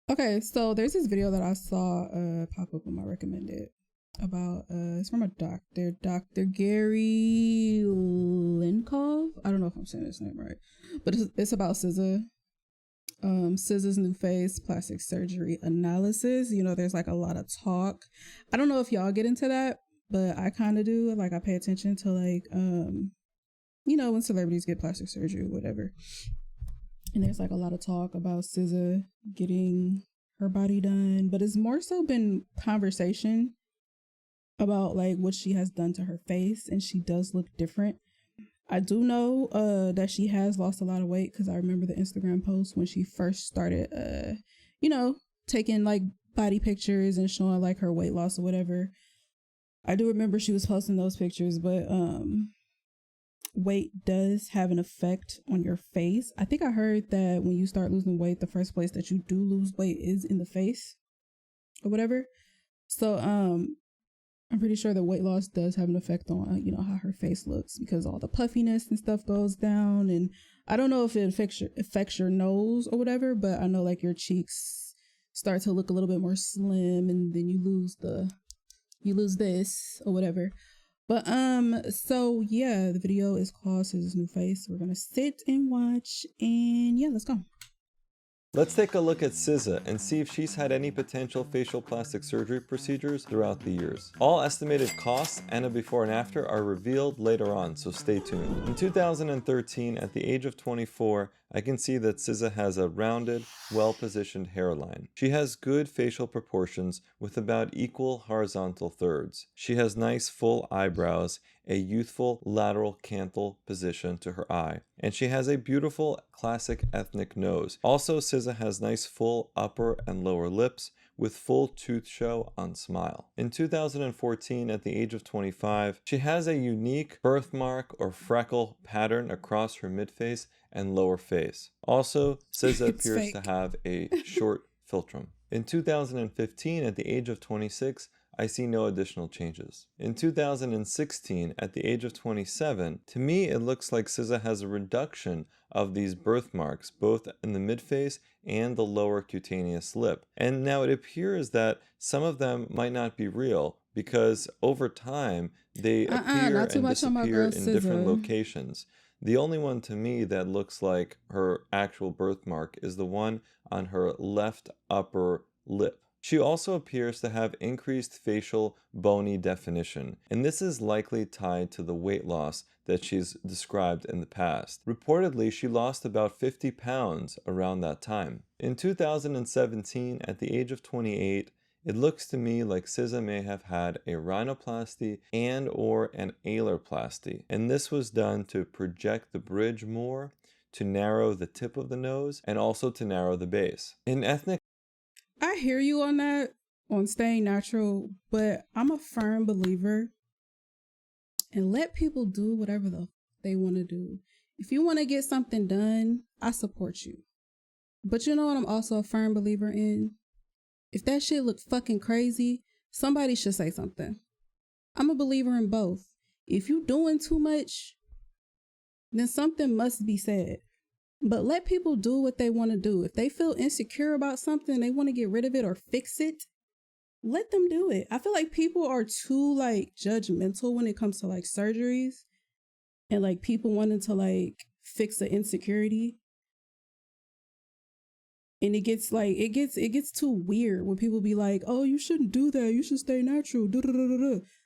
Okay, so there's this video that I saw pop up on my recommended about it's from a doctor, Dr. Gary Linkov. I don't know if I'm saying his name right, but it's about SZA. SZA's new face, plastic surgery analysis. You know, there's like a lot of talk. I don't know if y'all get into that, but I kind of do. Like, I pay attention to like you know, when celebrities get plastic surgery or whatever. And there's like a lot of talk about SZA getting her body done, but it's more so been conversation about like what she has done to her face, and she does look different. I do know that she has lost a lot of weight, because I remember the Instagram post when she first started you know, taking like body pictures and showing like her weight loss or whatever. I do remember she was posting those pictures, but weight does have an effect on your face. I think I heard that when you start losing weight, the first place that you do lose weight is in the face or whatever. So I'm pretty sure that weight loss does have an effect on, you know, how her face looks, because all the puffiness and stuff goes down. And I don't know if it affects your nose or whatever, but I know like your cheeks start to look a little bit more slim, and then you lose this or whatever. But so yeah, the video is called SZA's New Face. We're gonna sit and watch, and yeah, let's go. Let's take a look at SZA and see if she's had any potential facial plastic surgery procedures throughout the years. All estimated costs and a before and after are revealed later on, so stay tuned. In 2013, at the age of 24, I can see that SZA has a rounded, well-positioned hairline. She has good facial proportions with about equal horizontal thirds. She has nice full eyebrows, a youthful lateral canthal position to her eye, and she has a beautiful classic ethnic nose. Also, SZA has nice full upper and lower lips with full tooth show on smile. In 2014, at the age of 25, she has a unique birthmark or freckle pattern across her midface and lower face. Also, SZA appears to have a short philtrum. In 2015, at the age of 26, I see no additional changes. In 2016, at the age of 27, to me it looks like SZA has a reduction of these birthmarks, both in the midface and the lower cutaneous lip. And now it appears that some of them might not be real, because over time they appear and disappear in different locations. The only one to me that looks like her actual birthmark is the one on her left upper lip. She also appears to have increased facial bony definition, and this is likely tied to the weight loss that she's described in the past. Reportedly, she lost about 50 pounds around that time. In 2017, at the age of 28, it looks to me like SZA may have had a rhinoplasty and or an alaroplasty, and this was done to project the bridge more, to narrow the tip of the nose, and also to narrow the base. In ethnic I hear you on that, on staying natural, but I'm a firm believer and let people do whatever they want to do. If you want to get something done, I support you. But you know what I'm also a firm believer in? If that shit look fucking crazy, somebody should say something. I'm a believer in both. If you doing too much, then something must be said. But let people do what they want to do. If they feel insecure about something, they want to get rid of it or fix it, let them do it. I feel like people are too like judgmental when it comes to like surgeries and like people wanting to like fix an insecurity. And it gets too weird when people be like, oh, you shouldn't do that. You should stay natural.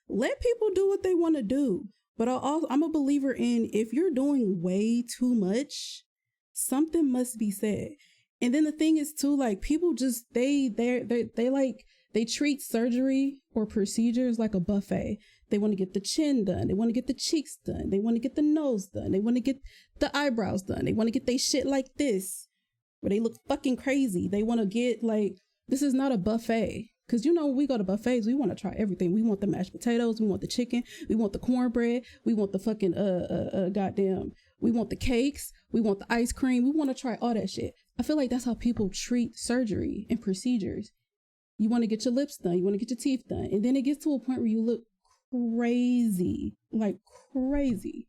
Let people do what they want to do. But I'm a believer in, if you're doing way too much, something must be said. And then the thing is too, like, people just they treat surgery or procedures like a buffet. They want to get the chin done, they want to get the cheeks done, they want to get the nose done, they want to get the eyebrows done, they want to get they shit like this where they look fucking crazy. They want to get like, this is not a buffet. Because, you know, when we go to buffets, we want to try everything. We want the mashed potatoes. We want the chicken. We want the cornbread. We want the fucking, we want the cakes. We want the ice cream. We want to try all that shit. I feel like that's how people treat surgery and procedures. You want to get your lips done. You want to get your teeth done. And then it gets to a point where you look crazy. Like, crazy.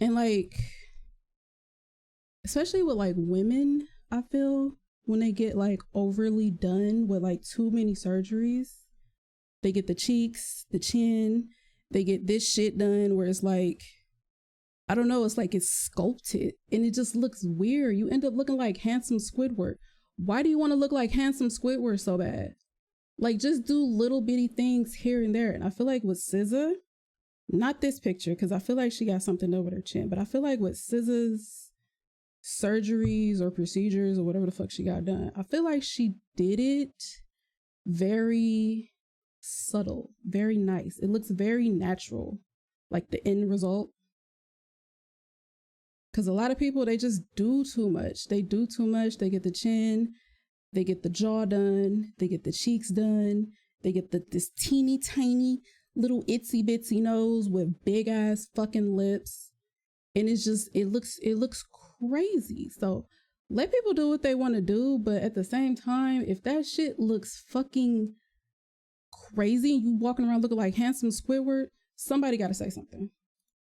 And, like, especially with, like, women, I feel when they get like overly done with like too many surgeries. They get the cheeks, the chin, they get this shit done where it's like, I don't know, it's like it's sculpted and it just looks weird. You end up looking like handsome Squidward. Why do you want to look like handsome Squidward so bad? Like, just do little bitty things here and there. And I feel like with SZA, not this picture, because I feel like she got something over her chin, but I feel like with SZA's surgeries or procedures or whatever the fuck she got done, I feel like she did it very subtle, very nice. It looks very natural, like the end result. Because a lot of people, they just do too much. They do too much. They get the chin, they get the jaw done, they get the cheeks done, they get this teeny tiny little itsy bitsy nose with big ass fucking lips. And it's just, it looks crazy. So let people do what they want to do. But at the same time, if that shit looks fucking crazy and you walking around looking like handsome Squidward, somebody got to say something.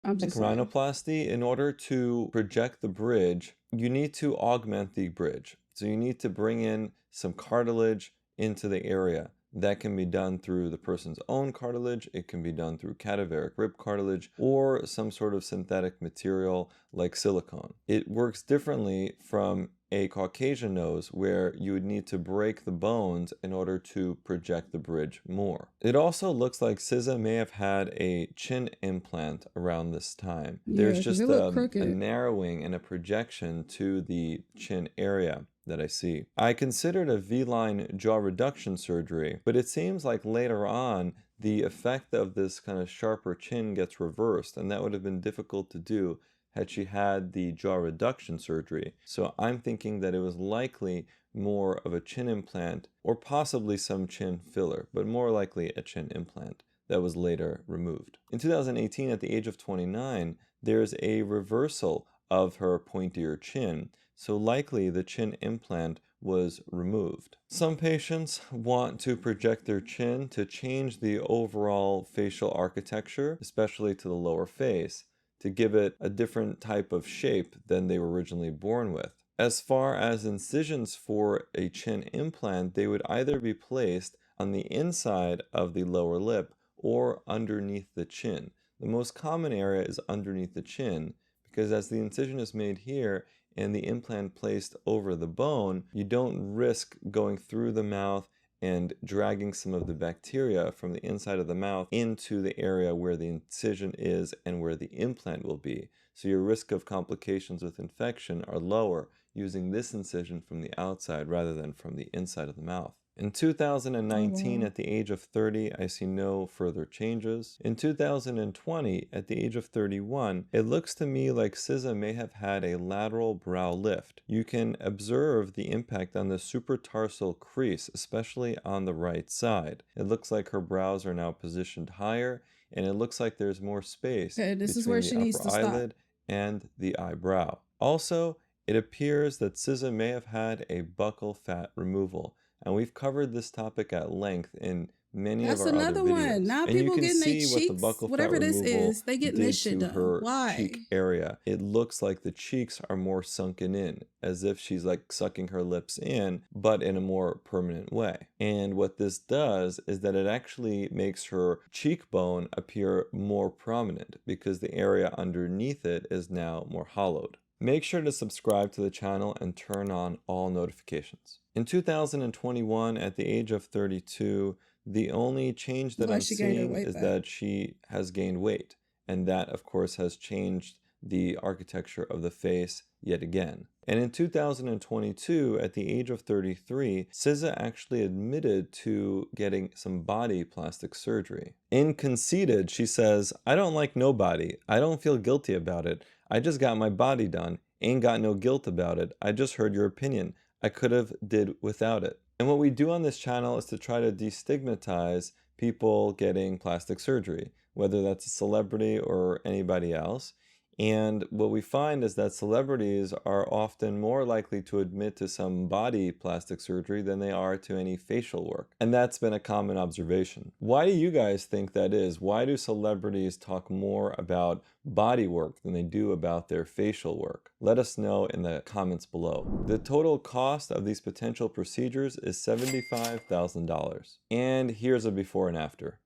I'm just like rhinoplasty, in order to project the bridge, you need to augment the bridge. So you need to bring in some cartilage into the area. That can be done through the person's own cartilage. It can be done through cadaveric rib cartilage or some sort of synthetic material like silicone. It works differently from a Caucasian nose, where you would need to break the bones in order to project the bridge more. It also looks like SZA may have had a chin implant around this time. Yeah, there's just a narrowing and a projection to the chin area that I see. I considered a V-line jaw reduction surgery, but it seems like later on the effect of this kind of sharper chin gets reversed, and that would have been difficult to do had she had the jaw reduction surgery. So I'm thinking that it was likely more of a chin implant or possibly some chin filler, but more likely a chin implant that was later removed. In 2018, at the age of 29, there's a reversal of her pointier chin, so likely the chin implant was removed. Some patients want to project their chin to change the overall facial architecture, especially to the lower face, to give it a different type of shape than they were originally born with. As far as incisions for a chin implant, they would either be placed on the inside of the lower lip or underneath the chin. The most common area is underneath the chin, because as the incision is made here and the implant placed over the bone, you don't risk going through the mouth and dragging some of the bacteria from the inside of the mouth into the area where the incision is and where the implant will be. So your risk of complications with infection are lower using this incision from the outside rather than from the inside of the mouth. In 2019, at the age of 30, I see no further changes. In 2020, at the age of 31, it looks to me like SZA may have had a lateral brow lift. You can observe the impact on the supratarsal crease, especially on the right side. It looks like her brows are now positioned higher, and it looks like there's more space between the upper eyelid and the eyebrow. Also, it appears that SZA may have had a buccal fat removal. And we've covered this topic at length in many of our other videos. Now and people you can getting see their what cheeks, the buccal whatever fat this removal is, they getting did this shit to done. her Why? cheek area. It looks like the cheeks are more sunken in, as if she's like sucking her lips in, but in a more permanent way. And what this does is that it actually makes her cheekbone appear more prominent, because the area underneath it is now more hollowed. Make sure to subscribe to the channel and turn on all notifications. In 2021, at the age of 32, the only change that I'm seeing is that she has gained weight. And that, of course, has changed the architecture of the face yet again. And in 2022, at the age of 33, SZA actually admitted to getting some body plastic surgery. In Conceited, she says, "I don't like nobody. I don't feel guilty about it. I just got my body done. Ain't got no guilt about it. I just heard your opinion. I could have did without it." And what we do on this channel is to try to destigmatize people getting plastic surgery, whether that's a celebrity or anybody else. And what we find is that celebrities are often more likely to admit to some body plastic surgery than they are to any facial work. And that's been a common observation. Why do you guys think that is? Why do celebrities talk more about body work than they do about their facial work? Let us know in the comments below. The total cost of these potential procedures is $75,000. And here's a before and after.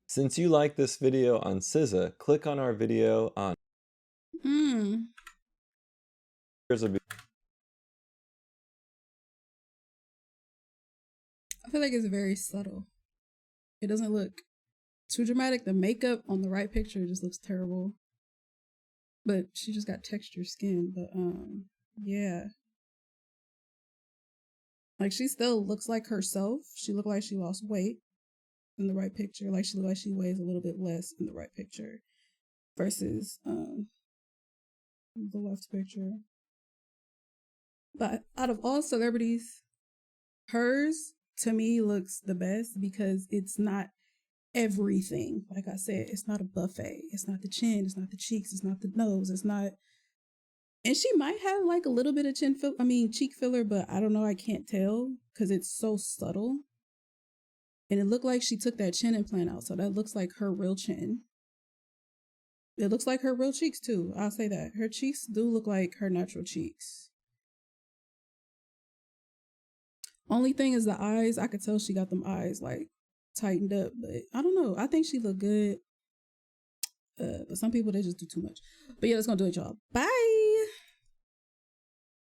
Since you like this video on SZA, click on our video on Here's a I feel like it's very subtle. It doesn't look too dramatic. The makeup on the right picture just looks terrible. But she just got textured skin. But yeah. Like she still looks like herself. She looked like she lost weight in the right picture. Like she looked like she weighs a little bit less in the right picture versus the left picture. But out of all celebrities, hers to me looks the best because it's not everything. Like I said, it's not a buffet. It's not the chin, it's not the cheeks, it's not the nose, it's not. And she might have like a little bit of cheek filler, but I don't know, I can't tell because it's so subtle. And it looked like she took that chin implant out, so that looks like her real chin. It looks like her real cheeks too. I'll say that. Her cheeks do look like her natural cheeks. Only thing is the eyes. I could tell she got them eyes like tightened up, but I don't know. I think she looked good. But some people, they just do too much. But yeah, that's gonna do it, y'all. Bye.